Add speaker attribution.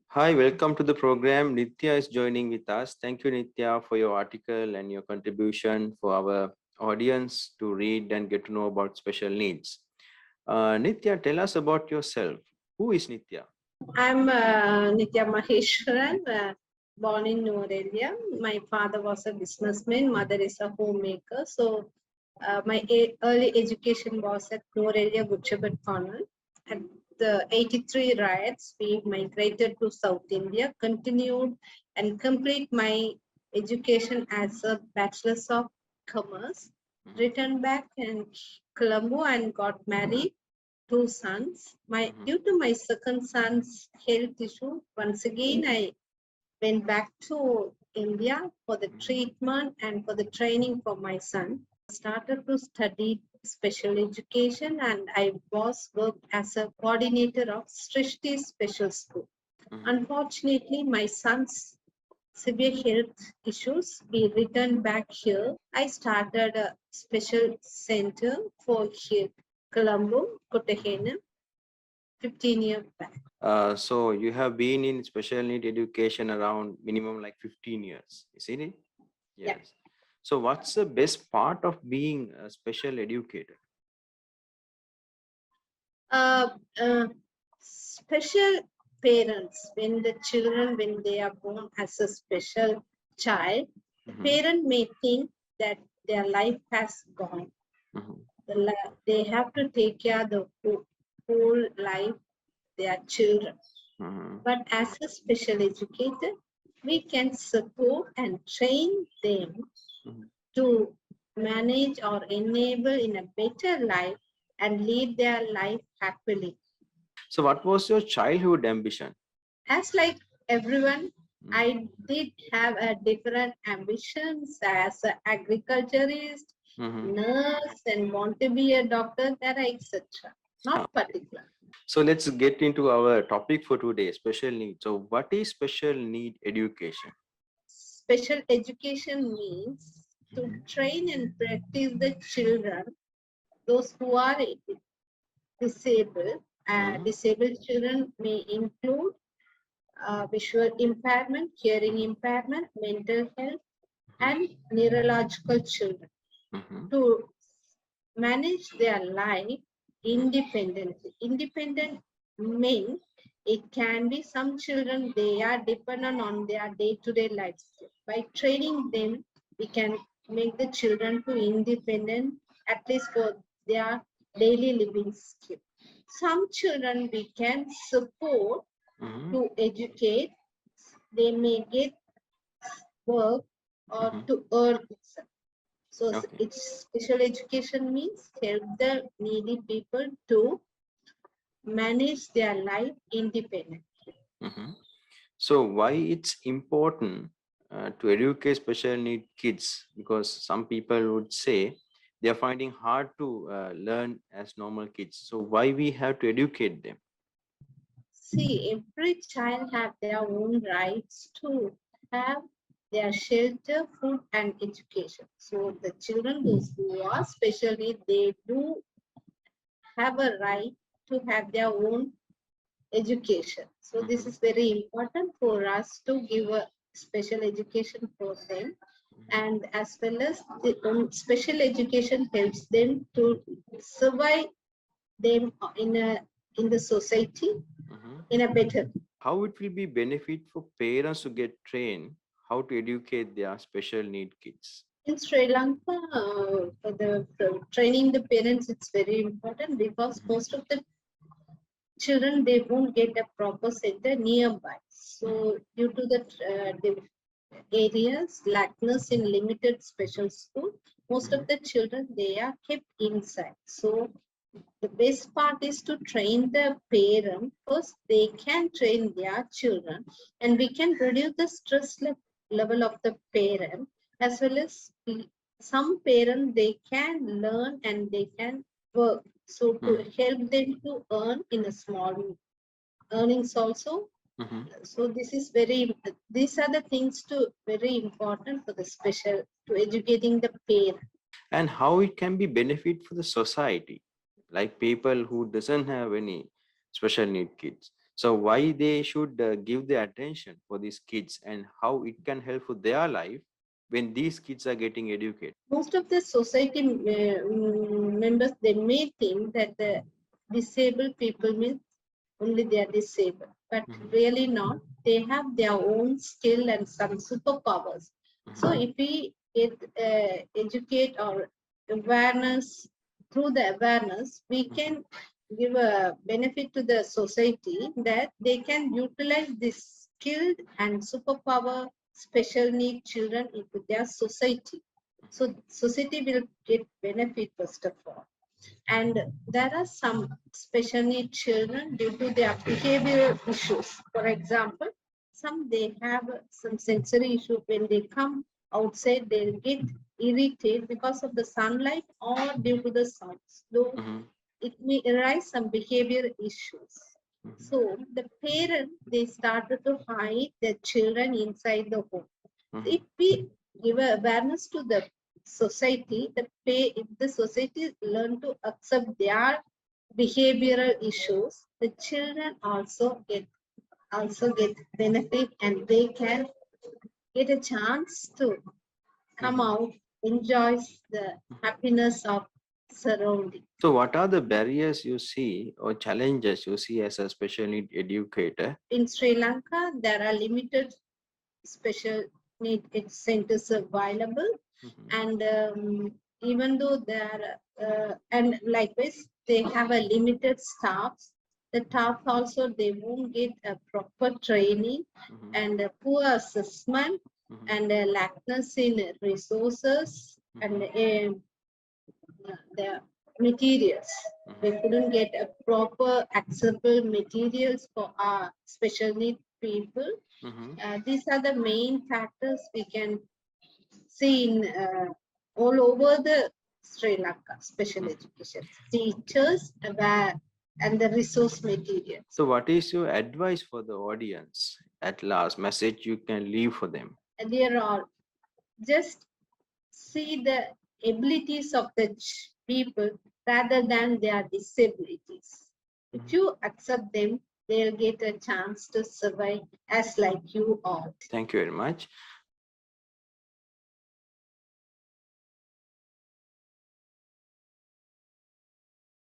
Speaker 1: Hi, welcome to the program. Nithya is joining with us. Thank you, Nithya, for your article and your contribution for our audience to read and get to know about special needs. Nithya, tell us about yourself. Who is Nithya?
Speaker 2: I'm Nithya Maheshwaran, born in New Delhi. My father was a businessman, mother is a homemaker. So my early education was at New Delhi Gujarat Convent. At the 83 riots, we migrated to South India, continued and complete my education as a Bachelor's of Commerce, returned back in Colombo and got married two sons.
Speaker 1: Mhm.
Speaker 2: Due to my second son's health issue, once again I went back to India for the
Speaker 1: Mhm.
Speaker 2: treatment and for the training for my son. Started to study special education and I was worked as a coordinator of Srishti Special School.
Speaker 1: Mhm.
Speaker 2: Unfortunately, my son's severe health issues, we returned back here. I started a special center for here, Colombo,
Speaker 1: Mhm.
Speaker 2: Cotahanam, 15 years back.
Speaker 1: So you have been in special need education around minimum like 15 years, isn't it?
Speaker 2: Yeah.
Speaker 1: Yes. So what's the best part of being a special educator?
Speaker 2: Uh, uh, Special parents, when the children, when they are born as a special child, the
Speaker 1: Mhm.
Speaker 2: parent may think that their life has gone.
Speaker 1: Mhm.
Speaker 2: They have to take care of the whole life, their children.
Speaker 1: Mhm.
Speaker 2: But as a special educator, we can support and train them
Speaker 1: Mhm.
Speaker 2: to manage or enable in a better life and live their life happily.
Speaker 1: So what was your childhood ambition?
Speaker 2: As like everyone,
Speaker 1: Mhm.
Speaker 2: I did have a different ambitions as an agriculturist,
Speaker 1: Mhm.
Speaker 2: nurse, and want to be a doctor, that etc. Not
Speaker 1: Okay.
Speaker 2: particular.
Speaker 1: So let's get into our topic for today, special needs. So what is special need education?
Speaker 2: Special education means to
Speaker 1: Mhm.
Speaker 2: train and practice the children, those who are disabled.
Speaker 1: Mhm.
Speaker 2: Disabled children may include visual impairment, hearing
Speaker 1: Mhm.
Speaker 2: impairment, mental health,
Speaker 1: Mhm.
Speaker 2: and neurological children
Speaker 1: Mhm.
Speaker 2: to manage their life
Speaker 1: Mhm.
Speaker 2: independently. Independent means it can be some children, they are dependent on their day-to-day lifestyle. By training them, we can make the children to independent, at least for their daily living skill. Some children we can support
Speaker 1: Mhm.
Speaker 2: to educate, they may get work or
Speaker 1: Mhm.
Speaker 2: to earn itself. So
Speaker 1: Okay.
Speaker 2: it's special education means help the needy people to manage their life independently.
Speaker 1: Mhm. So why it's important to educate special need kids? Because some people would say they are finding hard to learn as normal kids. So why we have to educate them?
Speaker 2: See, every child have their own rights to have their shelter, food, and education. So the children, those who are special need, they do have a right to have their own education. So this
Speaker 1: Mhm.
Speaker 2: is very important for us to give a special education for them,
Speaker 1: Mhm.
Speaker 2: and as well as the special education helps them to survive them in the society
Speaker 1: Mhm.
Speaker 2: in a better.
Speaker 1: How it will be benefit for parents to get trained how to educate their special need kids?
Speaker 2: In Sri Lanka, for the training the parents, it's very important because
Speaker 1: Mhm.
Speaker 2: most of the children they won't get a proper center nearby.
Speaker 1: Mhm.
Speaker 2: So due to the areas lackness in limited special school, most
Speaker 1: Mhm.
Speaker 2: of the children they are kept inside. So the best part is to train the parent first. They can train their children, and we can reduce the stress level of the parent, as well as some parent they can learn and they can work. So to
Speaker 1: Mhm.
Speaker 2: help them to earn in a small earnings also.
Speaker 1: Mhm.
Speaker 2: So this is very, these are the things to very important for the special to educating the parent.
Speaker 1: And how it can be benefit for the society, like people who doesn't have any special need kids. So why they should give the attention for these kids and how it can help for their life when these kids are getting educated.
Speaker 2: Most of the society members, they may think that the disabled people means only they are disabled, but
Speaker 1: Mhm,
Speaker 2: really not. They have their own skill and some superpowers. So
Speaker 1: mhm,
Speaker 2: if we get educate or awareness, through the awareness, we
Speaker 1: mhm,
Speaker 2: can give a benefit to the society that they can utilize this skilled and superpower special need children into their society. So society will get benefit first of all. And there are some special need children due to their behavioral issues. For example, some they have some sensory issue. When they come outside, they'll get irritated because of the sunlight or due to the sounds. Though
Speaker 1: mhm,
Speaker 2: it may arise some behavior issues.
Speaker 1: mhm,
Speaker 2: So the parent, they started to hide their children inside the home.
Speaker 1: mhm,
Speaker 2: If we give awareness to the society, if the society learn to accept their behavioral issues, the children also get benefit, and they can get a chance to come
Speaker 1: mhm,
Speaker 2: out, enjoy the
Speaker 1: mhm.
Speaker 2: happiness of surrounding.
Speaker 1: So what are the barriers you see or challenges you see as a special need educator?
Speaker 2: In Sri Lanka, there are limited special need centers available,
Speaker 1: Mhm,
Speaker 2: and even though and likewise they have a limited staffs, the staff also they won't get a proper training,
Speaker 1: mhm,
Speaker 2: and a poor assessment,
Speaker 1: mhm,
Speaker 2: and a lackness in resources, and
Speaker 1: mhm,
Speaker 2: the materials.
Speaker 1: mhm,
Speaker 2: They couldn't get a proper acceptable materials for our special need people.
Speaker 1: mhm,
Speaker 2: These are the main factors we can see in all over the Sri Lanka special
Speaker 1: mhm.
Speaker 2: education. Teachers and the resource materials.
Speaker 1: So what is your advice for the audience at last message you can leave for them?
Speaker 2: And there are just see the abilities of the people rather than their disabilities. If
Speaker 1: Mhm.
Speaker 2: you accept them, they'll get a chance to survive as like you are.
Speaker 1: Thank you very much.